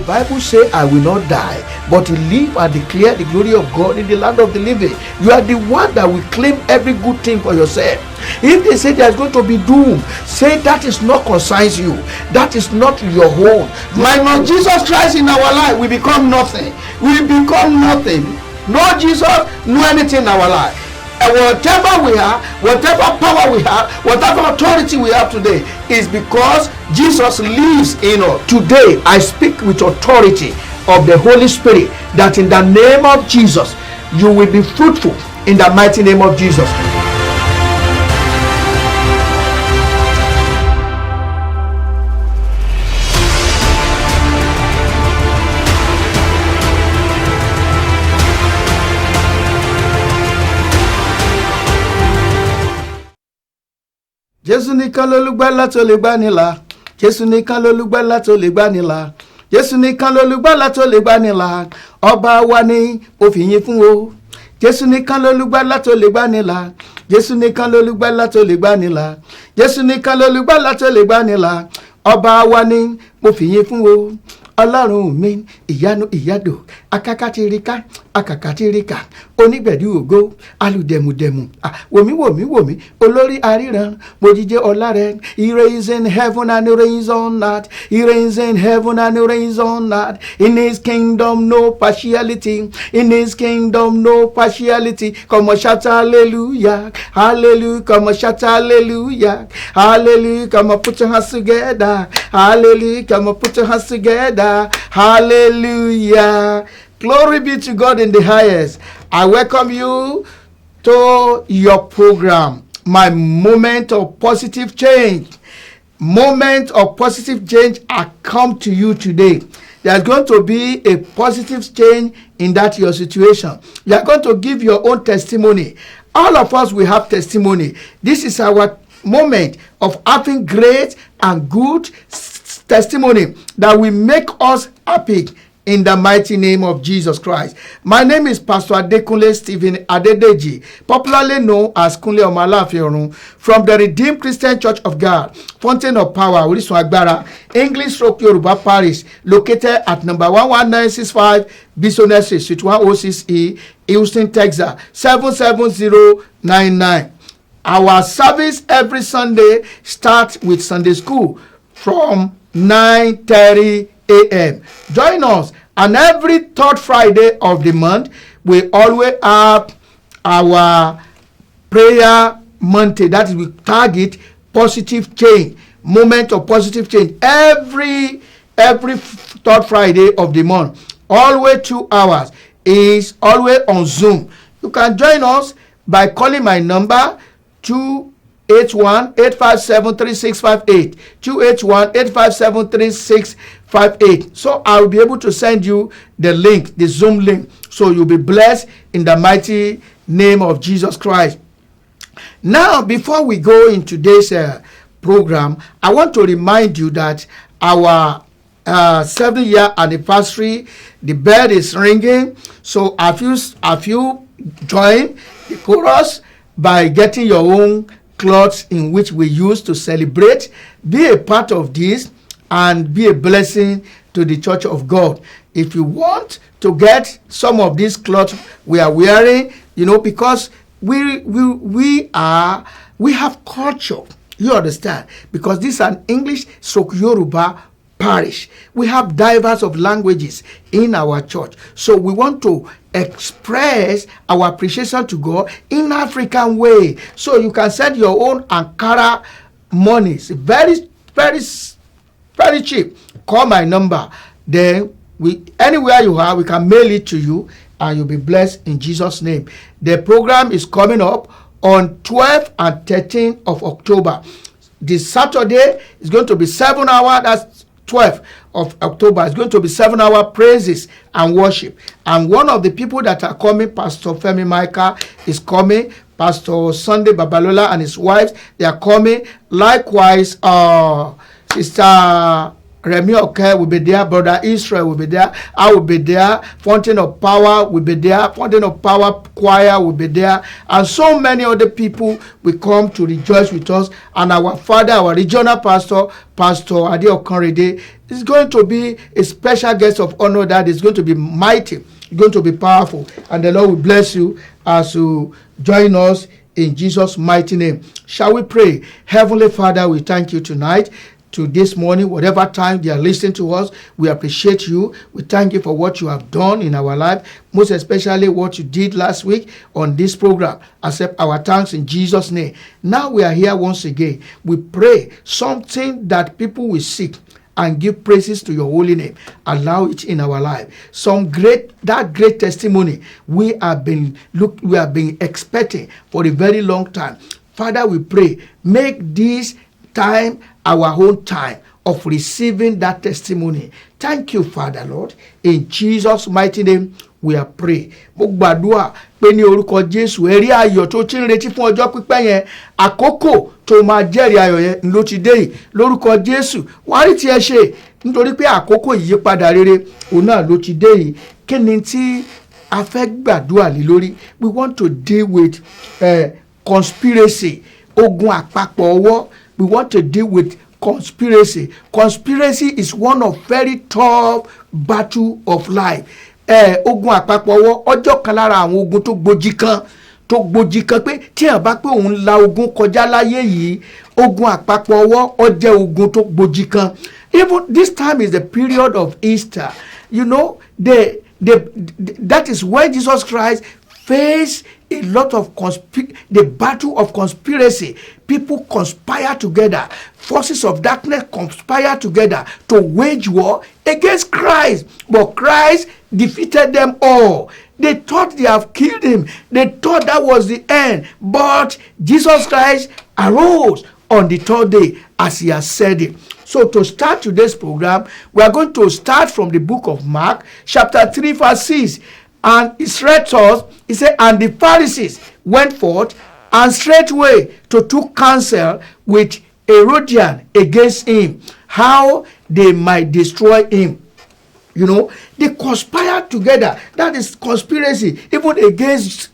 Bible says, I will not die, but live and declare the glory of God in the land of the living. You are the one that will claim every good thing for yourself. If they say there's going to be doom, say that is not concerns you. That is not your own. Minus Jesus Christ in our life, we become nothing. We become nothing. No Jesus, no anything in our life. And whatever we have, whatever power we have, whatever authority we have today is because Jesus lives in us. Today, I speak with authority of the Holy Spirit that in the name of Jesus, you will be fruitful in the mighty name of Jesus. Jésù nìkan lolùgbàlà tó lè gbànilà. Jésù nìkan lolùgbàlà tó lè gbànilà. Jésù nìkan lolùgbàlà tó lè gbànilà. Ọba wa ni ó fi yìn fún o. Jésù nìkan lolùgbàlà tó lè gbànilà. Jésù nìkan lolùgbàlà tó lè gbànilà. Jésù nìkan lolùgbàlà tó lè gbànilà. Ọba wa ni mo fi yìn fún o. Ọlọ́run mi ìyanu ìyàdò akakatirika akakatirika onígbẹ̀dú ògo alùdẹ̀mùdẹ̀mù wòmí olórí aríran mojije ọlá rẹ. He reigns in heaven and he reigns on earth. He reigns in heaven and he reigns on earth. In his kingdom no partiality. In his kingdom no partiality. Come on, shout hallelujah, hallelujah. Come on, shout hallelujah, hallelujah. Come on, put your hands together, hallelujah. Come on, put your hands together. Hallelujah. Glory be to God in the highest. I welcome you to your program, my moment of positive change. Moment of positive change I come to you today. There's going to be a positive change in that your situation. You are going to give your own testimony. All of us will have testimony. This is our moment of having great and good testimony that will make us happy in the mighty name of Jesus Christ. My name is Pastor Kunle Stephen Adedeji, popularly known as Kunle Omo Alaafin Orun, from the Redeemed Christian Church of God, Fountain of Power, Orisun Agbara, English Yoruba Parish, located at number 11965 Bison Street, Suite 106E, Houston, Texas, 77099. Our service every Sunday starts with Sunday school from 9:30 a.m. Join us, and every third Friday of the month we always have our prayer Monday. That is, we target positive change, moment of positive change. Every third Friday of the month, always 2 hours, is always on Zoom. You can join us by calling my number 281-857-3658, 281-857-3658. So I will be able to send you the link, the Zoom link, so you'll be blessed in the mighty name of Jesus Christ. Now, before we go into today's program, I want to remind you that our 7-year anniversary, the bell is ringing. So have you joined the chorus by getting your own clothes in which we use to celebrate? Be a part of this and be a blessing to the Church of God. If you want to get some of these clothes we are wearing, because we have culture, you understand, because this is an English Yoruba parish. We have diverse of languages in our church, so we want to express our appreciation to God in African way. So you can send your own Ankara money. It's very, very, very cheap. Call my number. Then anywhere you are, we can mail it to you, and you'll be blessed in Jesus' name. The program is coming up on 12th and 13th of October. This Saturday is going to be 7 hours. That's 12th of October. It's going to be 7-hour praises and worship. And one of the people that are coming, Pastor Femi Micah is coming. Pastor Sunday Babalola and his wives, they are coming. Likewise, Sister Remy Oke will be there. Brother Israel will be there. I will be there. Fountain of Power will be there. Fountain of Power Choir will be there. And so many other people will come to rejoice with us. And our father, our regional pastor, Pastor Ade Okanrede, is going to be a special guest of honor that is going to be mighty, going to be powerful. And the Lord will bless you as you join us in Jesus' mighty name. Shall we pray? Heavenly Father, we thank you tonight. To this morning, whatever time they are listening to us, we appreciate you. We thank you for what you have done in our life, most especially what you did last week on this program. Accept our thanks in Jesus' name. Now we are here once again. We pray something that people will seek and give praises to your holy name. Allow it in our life. That great testimony we have been expecting for a very long time. Father, we pray, make this time our own time of receiving that testimony. Thank you, Father, Lord. In Jesus' mighty name, we are praying. Mo gbàdúrà pé ní orúkọ Jésù, ẹ̀rí ayọ̀ tó ti ń retí fún ọjọ́ pípẹ́ yẹn, àkókò tó máa jẹ́rìí ayọ̀ yẹn ló ti dé yìí. Lórúkọ Jésù, wàá rí tiẹ̀ ṣe nítorí pé àkókò ìyípadà rere òun náà ló ti dé yìí. Kí ni tí a fẹ́ gbàdúrà lé lórí? We want to deal with conspiracy, ogun àpapọ̀ ọwọ́. We want to deal with conspiracy. Conspiracy is one of very tough battle of life. Ogun àpapọ̀ ọwọ́ ọjọ́ kan lára àwọn ogun tó gbòjì kan pé tí èèyàn bá pé òun la ogun kọjá láyé yìí, ogun àpapọ̀ ọwọ́ ó jẹ́ ogun tó gbòjì kan. Even this time is the period of Easter. You know, that is when Jesus Christ faced a lot of the battle of conspiracy. People conspire together. Forces of darkness conspire together to wage war against Christ. But Christ defeated them all. They thought they have killed him. They thought that was the end. But Jesus Christ arose on the third day as he has said it. So to start today's program, we are going to start from the book of Mark, chapter 3, verse 6. And he read to us, he said, and the Pharisees went forth and straightway to took counsel with Herodian against him, how they might destroy him. You know, they conspired together. That is conspiracy, even against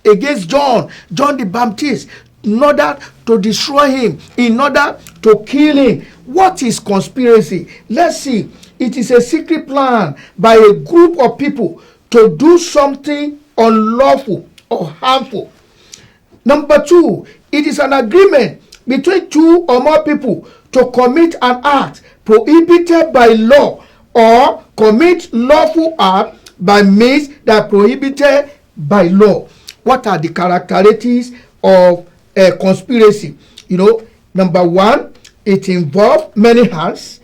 John the Baptist, in order to destroy him, in order to kill him. What is conspiracy? Let's see. It is a secret plan by a group of people to do something unlawful or harmful. Number 2, it is an agreement between 2 or more people to commit an act prohibited by law or commit lawful act by means that are prohibited by law. What are the characteristics of a conspiracy? You know, number 1, it involves many hands.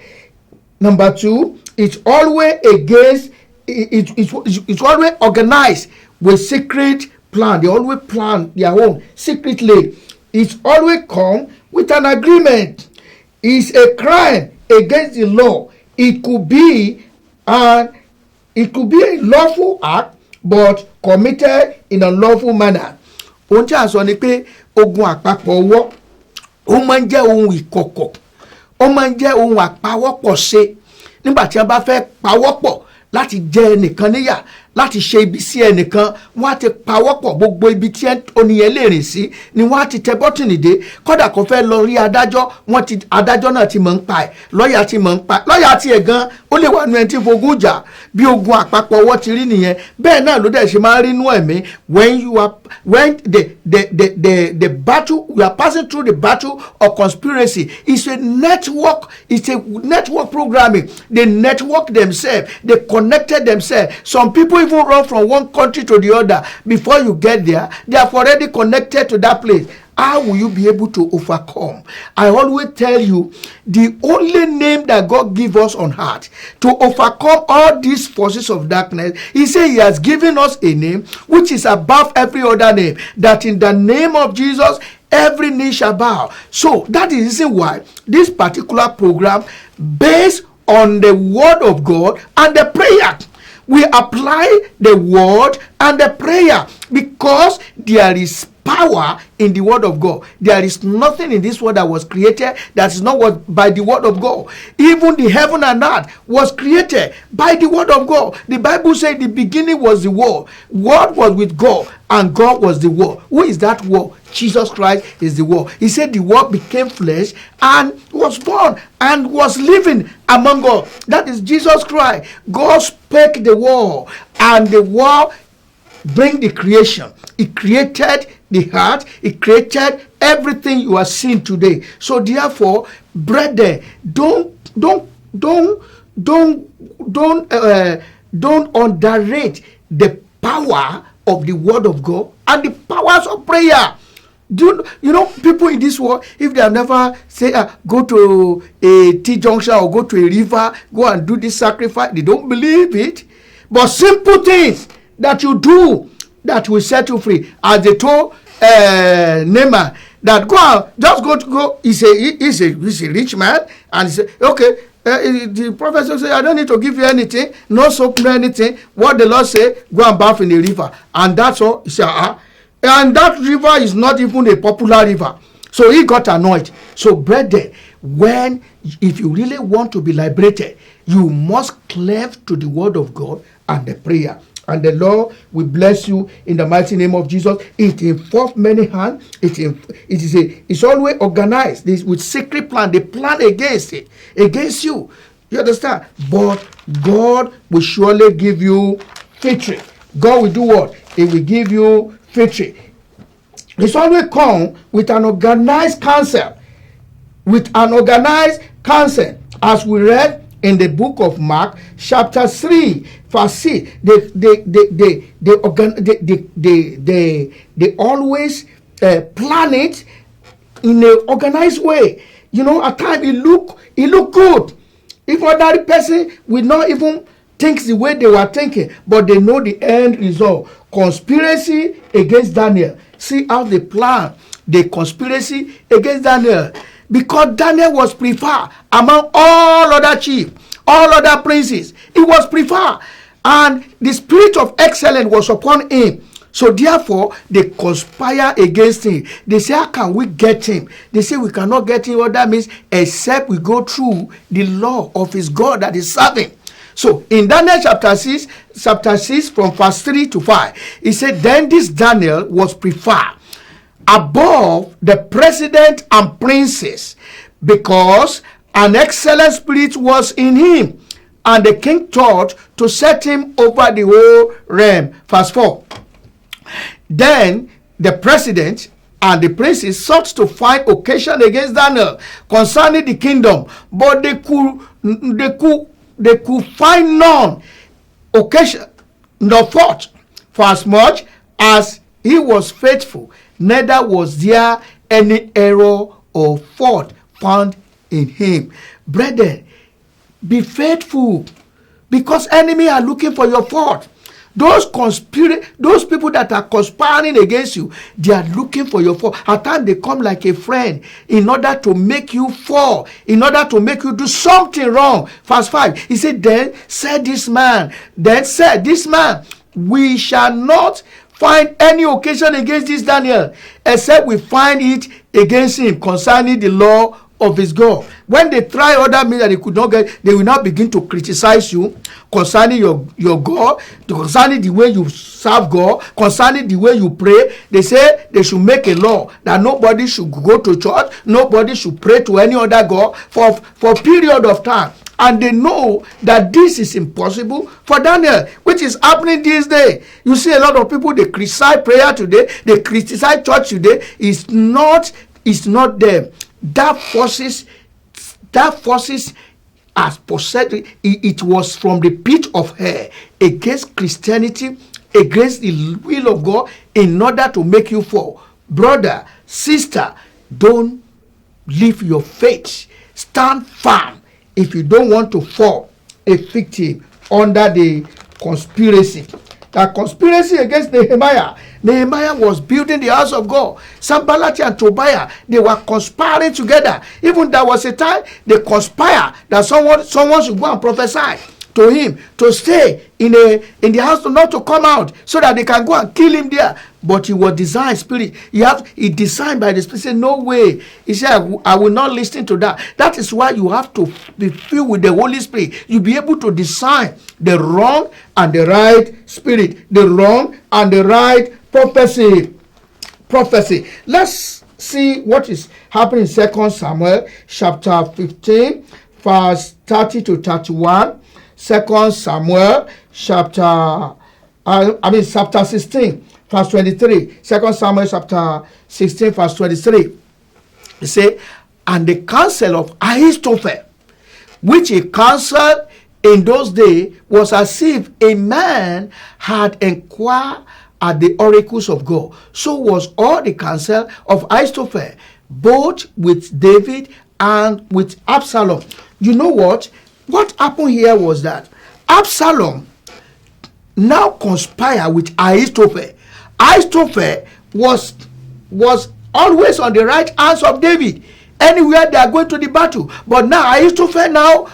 Number 2, it's always against it's always organized with secret plan. They always plan their own secretly. It's always come with an agreement. It's a crime against the law. It could be a lawful act, but committed in a lawful manner. Ohun tí a sọ ni pé ogun àpapọ̀ ọwọ́ ó máa ń jẹ́ ohun ìkọ̀kọ̀, ó máa ń jẹ́ ohun àpawọ́pọ̀ ṣe nígbà tí a bá fẹ́ pawọ́pọ̀ láti jẹ ẹnìkan níyà, láti ṣe ibi sí ẹnìkan, wọ́n á ti pawọ́pọ̀ gbogbo ibi tí oníyẹn lè rìn sí ni wọ́n á ti tẹ bọ́tìnì dé. Kódà kò fẹ́ lọ rí adájọ́, adájọ́ náà ti mọ̀ ń pa ẹ̀, lọ́ọ̀yà ti mọ̀ ń pa ẹ̀, lọ́ọ̀yà ti ẹ̀ gan ó lè wà nínú ẹni tí fogun jà. Bí ogun àpapọ̀ ọwọ́ ti rí nìyẹn. Bẹ́ẹ̀ náà ló dẹ̀ ṣe máa ń rí inú ẹ̀mí when the battle, we are passing through the battle of conspiracy. It's a network programming. They network themselves, they connected themselves. Some people even run from one country to the other. Before you get there, they have already connected to that place. How will you be able to overcome? I always tell you, the only name that God gives us on earth to overcome all these forces of darkness, he said he has given us a name which is above every other name, that in the name of Jesus every knee shall bow. So that is the reason why this particular program, based on the word of God and the prayer, we apply the word and the prayer, because there is power in the word of God. There is nothing in this world that was created that is not what by the word of God. Even the heaven and earth was created by the word of God. The Bible says the beginning was the word. Word was with God, and God was the word. Who is that word? Jesus Christ is the word. He said the word became flesh and was born and was living among us. That is Jesus Christ. God spake the word, and the word bring the creation. He created the heart. He created everything you are seeing today. So therefore, brethren, don't underrate the power of the word of God and the powers of prayer. You know, people in this world, if they have never say go to a T-junction or go to a river, go and do this sacrifice, they don't believe it. But simple things that you do that will set you free, as they told Naaman, that he's a rich man, and he said, okay, the prophet said, I don't need to give you anything, no soap, no anything. What the Lord say, go and bath in the river, and that's all. He said, and that river is not even a popular river. So he got annoyed. So brethren, if you really want to be liberated, you must cleave to the word of God and the prayer. And the Lord will bless you in the mighty name of Jesus. It involves many hands. It's always organized with secret plan. They plan against you. You understand? But God will surely give you victory. God will do what? He will give you victory. It's always come with an organized counsel. As we read in the book of Mark, chapter 3, verse 6, they always plan it in an organized way. You know, at times it look good. If ordinary person will not even think the way they were thinking, but they know the end result. Conspiracy against Daniel. See how they plan the conspiracy against Daniel. Because Daniel was preferred among all other chiefs, all other princes. He was preferred. And the spirit of excellence was upon him. So therefore, they conspire against him. They say, how can we get him? They say, we cannot get him. What that means, except we go through the law of his God that is serving. So in Daniel chapter 6 from verse 3 to 5, he said, then this Daniel was preferred above the president and princes, because an excellent spirit was in him, and the king thought to set him over the whole realm. Verse 4. Then the president and the princes sought to find occasion against Daniel concerning the kingdom, but they could find none occasion nor fault, for as much as he was faithful, neither was there any error or fault found in him. Brethren, be faithful, because enemy are looking for your fault. Those people that are conspiring against you, they are looking for your fall. At times they come like a friend in order to make you fall, in order to make you do something wrong. Verse 5, he said, then said this man, we shall not find any occasion against this Daniel, except we find it against him concerning the law of his God. When they try other means that they could not get, they will now begin to criticize you concerning your God, concerning the way you serve God, concerning the way you pray. They say they should make a law that nobody should go to church, nobody should pray to any other God for a period of time. And they know that this is impossible for Daniel, which is happening these days. You see a lot of people, they criticize prayer today, they criticize church today. It's not them. That forces as possessed. It was from the pit of hell against Christianity, against the will of God, in order to make you fall. Brother, sister, don't leave your faith. Stand firm if you don't want to fall a victim under the conspiracy. That conspiracy against Nehemiah. Nehemiah was building the house of God. Sanballat and Tobiah, they were conspiring together. Even there was a time they conspired that someone should go and prophesy. to him to stay in the house, not to come out, so that they can go and kill him there. But he was designed spirit. He designed by the spirit. Say, no way. He said, I will not listen to that. That is why you have to be filled with the Holy Spirit. You'll be able to discern the wrong and the right spirit, the wrong and the right prophecy. Let's see what is happening in 2 Samuel chapter 15 verse 30 to 31. 2 Samuel chapter 16 verse 23. 2 Samuel chapter 16 verse 23. It say, and the counsel of Ahithophel, which he counseled in those days, was as if a man had inquired at the oracles of God. So was all the counsel of Ahithophel, both with David and with Absalom. You know what? What happened here was that Absalom now conspired with Ahithophel. Ahithophel was always on the right hands of David anywhere they are going to the battle. But now Ahithophel now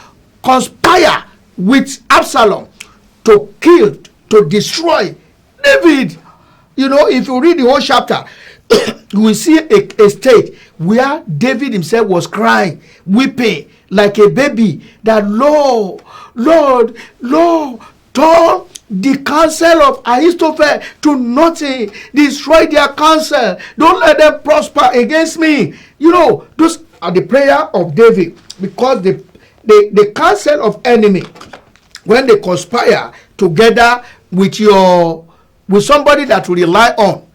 conspire with Absalom to kill, to destroy David. You know, if you read the whole chapter, you will see a state where David himself was crying, weeping like a baby, that Lord, turn the counsel of Ahithophel to nothing. Destroy their counsel. Don't let them prosper against me. You know, those are the prayer of David, because the counsel of enemy, when they conspire together with somebody that you rely on,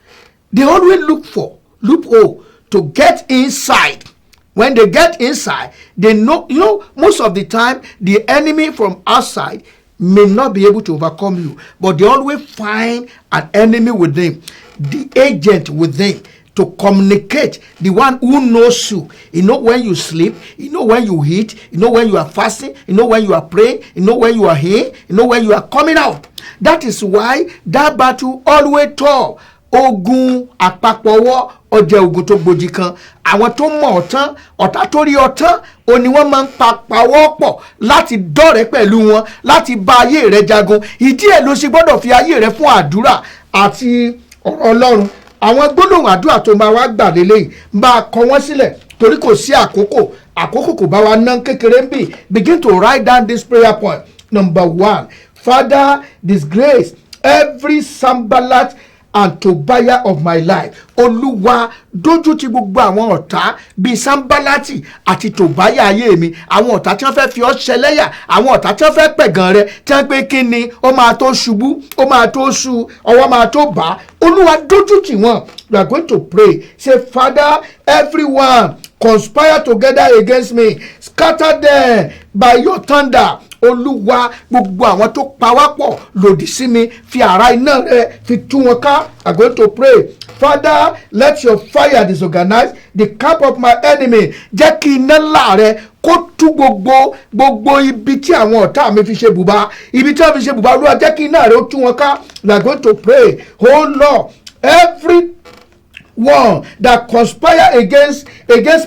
they always look for loophole to get inside. When they get inside, they know, most of the time the enemy from outside may not be able to overcome you, but they always find an enemy within, the agent within, to communicate, the one who knows you. You know when you sleep, you know when you eat, you know when you are fasting, you know when you are praying, you know when you are here, you know when you are coming out. That is why that battle always tough. Ogun àpapọ̀wọ́ ọjẹ́ ogun tó gbòjì kan. Àwọn tó mọ̀ ọ̀tán, ọ̀tá tó rí ọ̀tán, òní wọ́n máa ń papàwọ́ pọ̀ láti dọ́rẹ̀ẹ́ pẹ̀lú wọn, láti bá ayé rẹ̀ jagun. Ìdí ẹ̀ ló ṣe gbọ́dọ̀ fi ayé rẹ̀ fún àdúrà àti ọ̀rọ̀ Ọlọ́run. Àwọn gbólóhùn àdúrà tó máa wá gbà lélẹ́yìn máa kọ wọ́n sílẹ̀, torí kò sí àkókò kò bá wa ná kékeré ń bì. Begin to write down this prayer point. Number 1, Father, disgrace every Sanballat and Tobiah of my life. Olúwa, dójú ti gbogbo àwọn ọ̀tá bíi Sanbalati àti Tobiah ayé mi. Àwọn ọ̀tá tí wọ́n fẹ́ fi ọ́ ṣẹlẹ́yà, àwọn ọ̀tá tí wọ́n fẹ́ pẹ̀gàn rẹ, tí wọ́n pé kí ni ó máa tó ṣubú, ó máa tó ṣu, ọwọ́ máa tó bá. Olúwa, dójú tì wọ́n. We are going to pray. Say, Father, everyone conspire together against me, scatter them by your thunder. Olúwa, gbogbo àwọn tó pawápọ̀ lòdì sí mi, fi àrá iná rẹ fi tú wọn ká. I'm going to pray. Father, let your fire disorganize the camp of my enemy. Jẹ́ kí iná ńlá rẹ kó tú gbogbo ibi tí àwọn ọ̀tá mi fi ṣe bùbá. Ibi tí wọ́n fi ṣe bùbá, Olúwa, jẹ́ kí iná rẹ ó tú wọn ká. I'm going to pray. Oh Lord, every one that conspire against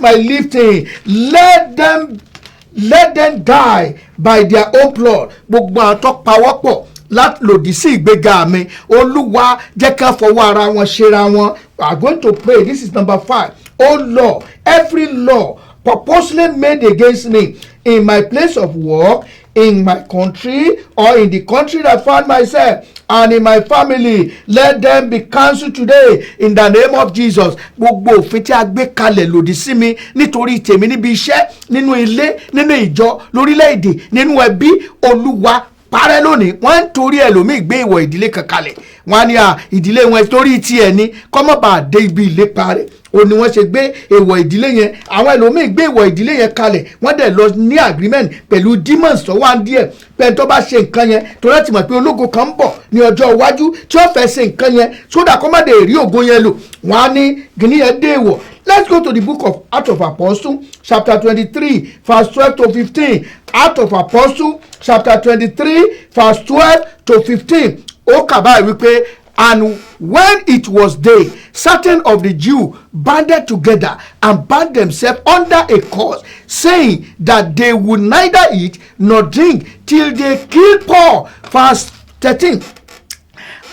my lifting, let them die by their own blood. Gbogbo àtọ́ pawọ́pọ̀ láti lòdì sí ìgbéga mi, Olúwa, jẹ́ ká fọwọ́ ara wọn ṣera wọn. We are going to pray. This is number 5. Oh Lord, every law purposely made against me in my place of work, in my country, or in the country that I found myself, and in my family, let them be cancelled today in the name of Jesus. Gbogbo òfin tí a gbé kalẹ̀ lòdì sí mi nítorí tèmi níbi iṣẹ́, nínú ilé, nínú ìjọ, lórílẹ̀-èdè, nínú ẹbí, Olúwa, parẹ́ lónìí. Wọ́n ń torí ẹlòmíì gbé ìwọ̀ ìdílé kan kalẹ̀. Wọ́n á ní ìdílé wọn torí tiẹ̀ ní kọ́mọ́ bá dé ibi ìlépa rẹ̀. Ó ní wọ́n ṣe gbé ìwọ̀ ìdílé yẹn. Àwọn ẹlòmíì gbé ìwọ̀ ìdílé yẹn kalẹ̀. Wọ́n dẹ̀ lọ ní agreement pẹ̀lú demons tó wà díẹ̀. Pẹ̀lú tó bá ṣe nǹkan yẹn, tó láti mọ̀ pé ológo kan ń bọ̀ ní ọjọ́ iwájú tí wọ́n fẹ́ ṣe nǹkan yẹn, sódà kọ́ má dé rí ògo yẹn lò. Wọ́n á ní gíní yẹn dé ìwọ̀. Let's go to the book of Acts of Apostles, chapter 23, verse 12 to 15. Acts of Apostles, chapter 23, verse 12 to 15. Ó kà báyìí wípé And when it was day, certain of the Jews banded together and bound themselves under a curse, saying that they would neither eat nor drink till they kill Paul. Verse 13.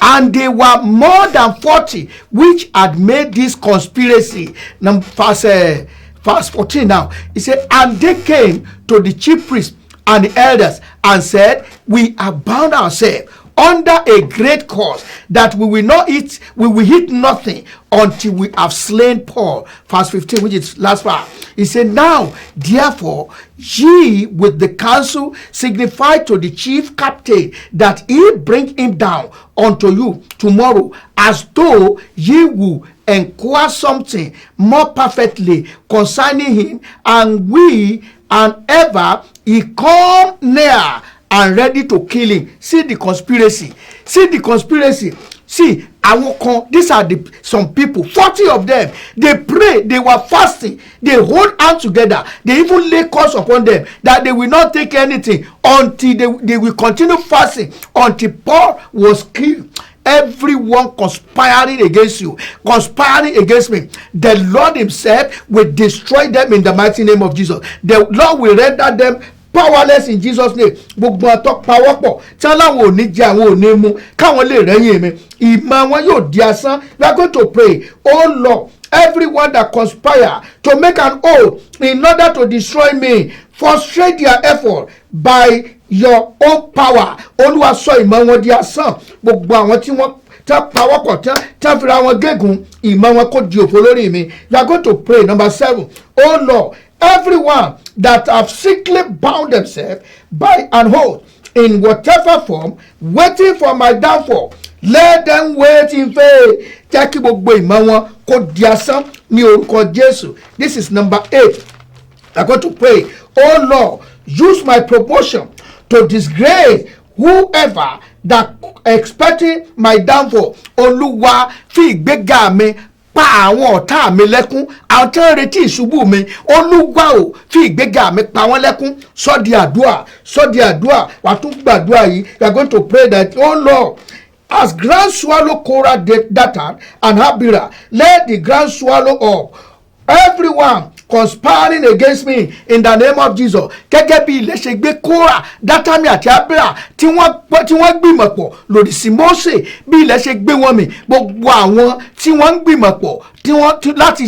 And they were more than 40 which had made this conspiracy. Now, verse 14 now. He said, and they came to the chief priests and the elders and said, we have bound ourselves under a great curse, that we will eat nothing until we have slain Paul. Verse 15, which is last part. He said, now therefore ye with the council signify to the chief captain that he bring him down unto you tomorrow, as though ye will inquire something more perfectly concerning him, and we and ever he come near and ready to kill him. See the conspiracy. See these are some people, 40 of them. They pray, they were fasting, they hold hands together, they even lay curse upon them that they will not take anything until they will continue fasting until Paul was killed. Everyone conspiring against you, conspiring against me, the Lord himself will destroy them in the mighty name of Jesus. The Lord will render them powerless in Jesus name. Gbogbo àtọ́ pawọ́pọ̀ tí aláwọ̀ ò ní jẹ àwọn ò ní mú káwọn lè rẹ́yìn mi, ìmọ̀ wọn yóò di asán. We are going to pray. Oh Lord, everyone that conspire to make an oath in order to destroy me, frustrate their effort by your own power. Olúwa sọ ìmọ̀ wọn di asán. Gbogbo àwọn tí wọ́n tẹ́ pawọ́pọ̀ tẹ́ fira wọn gégùn, ìmọ̀ wọn kò di òfò lórí mi. You are going to pray. Number 7. Oh Lord, everyone that have secretly bound themselves by an oath in whatever form, waiting for my downfall, let them wait in faith. Jẹ́ kí gbogbo ìmọ̀ wọn kó di asán ní orúkọ Jésù. This is number 8. I'm going to pray. Oh Lord, use my promotion to disgrace whoever that expecting my downfall. Olúwa fi ìgbéga mi pa àwọn ọ̀tá mi lẹ́kún, àwọn tí ń retí ìṣubú mi. Olúwa ò fi ìgbéga mi pa wọ́n lẹ́kún. Sọ di àdúrà wà tún gbàdúrà yìí. You are going to pray that, oh Lord, as ground swallow Korah, Dathan and Abiram, let the ground swallow up everyone conspiring against me in the name of Jesus. Gẹ́gẹ́ bí ilẹ̀ ṣe gbé Korah, Dátánì àti Abiram tí wọ́n gbìmọ̀ pọ̀ lòdì sí Mósè, bí ilẹ̀ ṣe gbé wọn mì, gbogbo àwọn tí wọ́n ń gbìmọ̀ pọ̀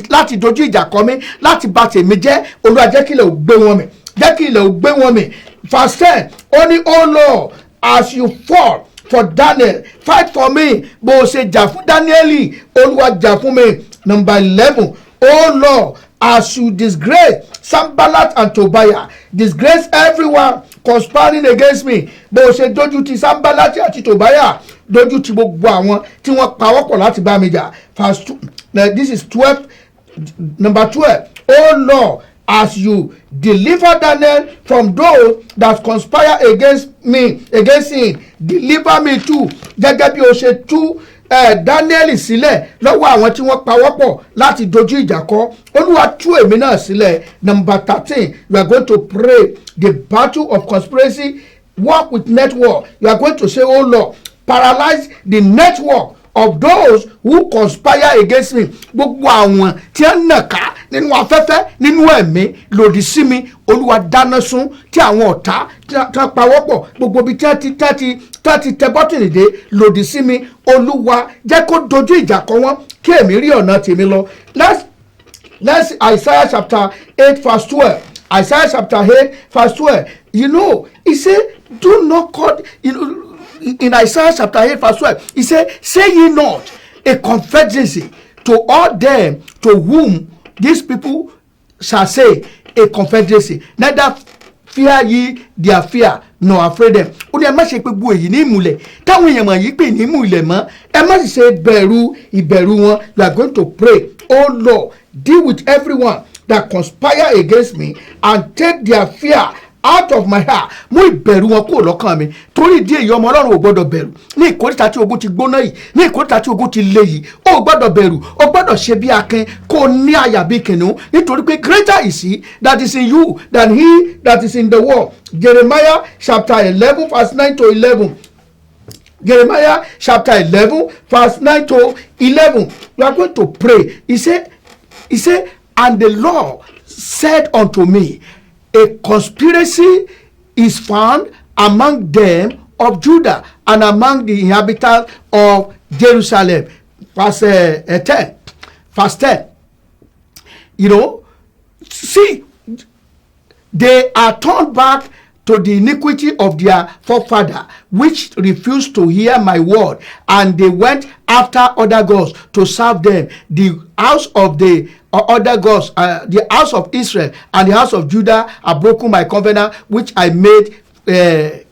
láti dojú ìjà kọ mí, láti bà tèmi jẹ́, Olúwa jẹ́ kí ilẹ̀ ò gbé wọn mì, jẹ́ kí ilẹ̀ ò gbé wọn mì. Verse 10, only, oh Lord, as you fought for Daniel, fight for me. Bó o ṣe jà fún Dáníẹ́lì, Olúwa jà fún mi. Number 11, oh Lord, as you disgrace Sanballat and Tobiah, disgrace everyone conspiring against me. Bó o ṣe dojú ti Sanballat àti Tobiah, dojú ti gbogbo àwọn tí wọ́n pawọ́pọ̀ láti bá mi jà. Verse 2, this is 12. Number 12, oh Lord, as you deliver Daniel from those that conspire against him, deliver me too. Gẹ́gẹ́ bí o ṣe tú Daniel sílẹ̀ lọ́wọ́ àwọn tí wọ́n pawọ́pọ̀ láti dojú ìjà kọ. Olúwa tú èmi náà sílẹ̀. Number 13, you are going to pray the battle of conspiracy. Work with network. You are going to say, oh Lord, paralyze the network of those who conspire against me. Gbogbo àwọn tí ń nàka nínú afẹ́fẹ́, nínú ẹ̀mí lòdì sí mi, Olúwa dáná sun tí àwọn ọ̀tá tí wọ́n pawọ́pọ̀ gbogbo ibi tí wọ́n ti tẹ bọ́tìnì dé lòdì sí mi. Olúwa jẹ́ kó dojú ìjà kọ wọ́n kí èmi rí ọ̀nà tèmi lọ. Let's Isaiah chapter 8 verse 12. Isaiah chapter 8 verse 12. You know, he said, do not cut, in Isaiah chapter 8 verse 12, he said, say ye not a confederacy to all them to whom these people shall say a confederacy, neither fear ye their fear nor afraid them. Ó ní ẹ má ṣe pé gbogbo èyí ní ìmùlẹ̀ táwọn èèyàn wọ̀nyí pè ní ìmùlẹ̀ mọ́, ẹ má sì ṣe bẹ̀rù ìbẹ̀rù wọn. You are going to pray, oh Lord, deal with everyone that conspire against me and take their fear out of my heart. Mú ìbẹ̀rù wọn kúrò lọ́kàn mi. Torí ìdí èyí ọmọ Ọlọ́run ò gbọ́dọ̀ bẹ̀rù. Ní ìkórìtà tí ogun ti gbóná yìí, ní ìkórìtà tí ogun ti le yìí, ó gbọ́dọ̀ bẹ̀rù, ó gbọ́dọ̀ ṣe bí akin, kó ní àyà bí kìnìún, nítorí pé greater is he that is in you than he that is in the world. Jeremiah chapter 11 verse 9 to 11. Jeremiah chapter 11, verse 9 to 11. We are going to pray. He said, and the Lord said unto me, a conspiracy is found among them of Judah and among the inhabitants of Jerusalem. Verse 10. Verse 10. See, they are turned back to the iniquity of their forefather, which refused to hear my word, and they went after other gods to serve them. The house of the other gods, the house of Israel and the house of Judah have broken my covenant, which I made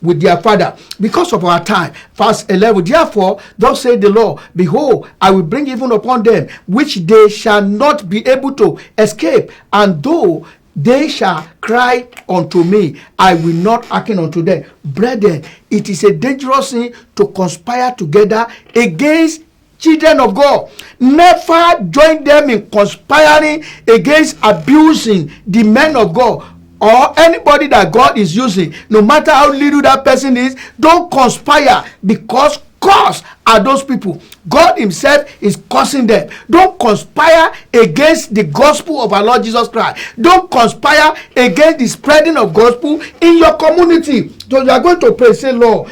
with their father. Because of our time, verse 11, therefore thus saith the Lord, behold, I will bring even upon them, which they shall not be able to escape, and though they shall cry unto me, I will not hearken unto them. Brethren, it is a dangerous thing to conspire together against children of God. Never join them in conspiring against abusing the men of God or anybody that God is using. No matter how little that person is, don't conspire, because curse are those people. God himself is cursing them. Don't conspire against the gospel of our Lord Jesus Christ. Don't conspire against the spreading of gospel in your community. So you are going to pray, say, Lord,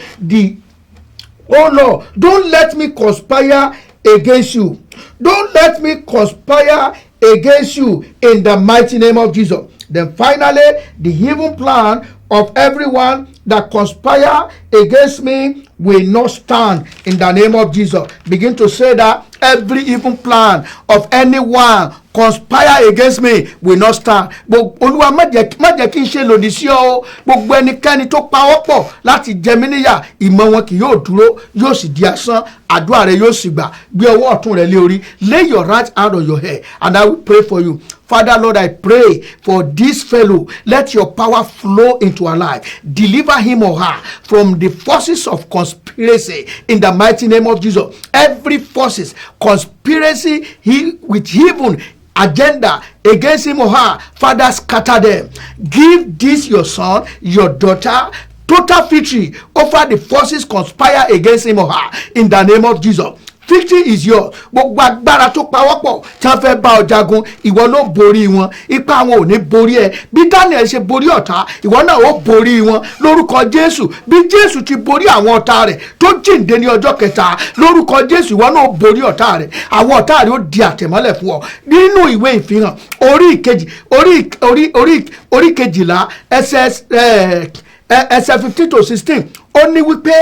oh Lord, don't let me conspire against you. Don't let me conspire against you, in the mighty name of Jesus. Then finally, the evil plan of everyone that conspire against me will not stand, in the name of Jesus. Begin to say that every evil plan of anyone conspire against me will not stand. Olúwa má jẹ́ kí n ṣe lòdì sí ọ. Gbogbo ẹnikẹ́ni tó pawọ́pọ̀ láti jẹ mí níyà, ìmọ̀ wọn kì yóò dúró, yóò sì di asán. Àdúrà rẹ yóò sì gbà. Gbé ọwọ́ ọ̀tún rẹ lé orí. Lay your right hand on your head, and I will pray for you. Father, Lord, I pray for this fellow. Let your power flow into our life. Deliver him or her from the forces of conspiracy, in the mighty name of Jesus. Every forces, conspiracy with evil agenda against him or her, Father, scatter them. Give this your son, your daughter, total victory over the forces conspire against him or her, in the name of Jesus. Victory is yours. Gbogbo agbára tó pawọ́pọ̀ tí wọ́n fẹ́ bá ọ jagun, ìwọ ló borí wọn. Ipa wọn ò ní borí ẹ. Bí Daniel ṣe borí ọ̀tá, ìwọ náà ó borí wọn lórúkọ Jésù. Bí Jésù ti borí àwọn ọ̀tá rẹ̀ tó jíǹde ní ọjọ́ kẹta, lórúkọ Jésù ìwọ náà ó borí ọ̀tá rẹ̀. Àwọn ọ̀tá rẹ̀ ó di àtẹ̀mọ́lẹ̀ fún ọ. Nínú ìwé ìfihàn orí kejìlá ẹsẹ̀ 15 to 16, ó ní wípé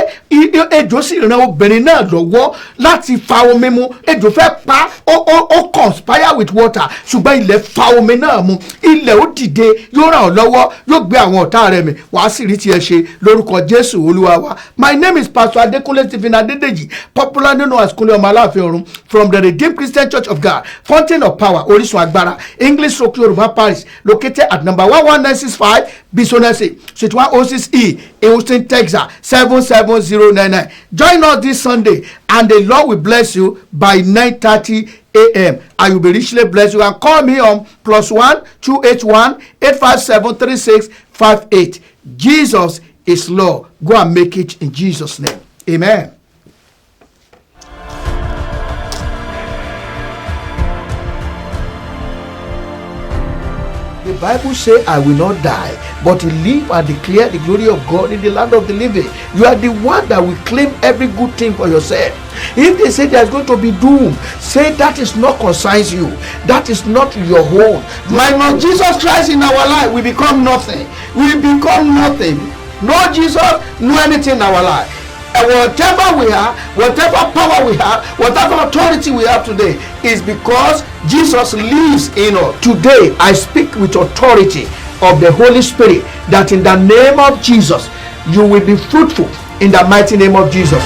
ejò sì ràn obìnrin náà lọ́wọ́ láti fa omi mu. Ejò fẹ́ pa, ó conspire with water, ṣùgbọ́n ilẹ̀ fa omi náà mu. Ilẹ̀ ó dìde, yóò ràn ọ́ lọ́wọ́, yóò gbé àwọn ọ̀tá rẹ̀ mì. Wàá sì rí tiẹ̀ ṣe lórúkọ Jésù Olúwa wa. My name is Pastor Adekunle Stephen Adedeji, popularly known as Kunle Omo Alaafin Orun, from the Redeemed Christian Church of God, Fountain of Power, Orísun Agbára, English Rock Yoruba Parish, located at number 11965 Bisonese, Suite 106E, Houston, Texas 77099. Join us this Sunday, and the Lord will bless you by 9:30 a.m. I will be richly blessed. You can call me on +1 281 857 3658. Jesus is Lord. Go and make it in Jesus' name. Amen. The Bible says, I will not die, but live and declare the glory of God in the land of the living. You are the one that will claim every good thing for yourself. If they say there's going to be doom, say that is not concerns you. That is not your own. My Lord Jesus Christ in our life, we become nothing. We become nothing. No Jesus, no anything in our life. And whatever we have, whatever power we have, whatever authority we have today is because Jesus lives in us. Today, I speak with authority of the Holy Spirit that in the name of Jesus, you will be fruitful in the mighty name of Jesus.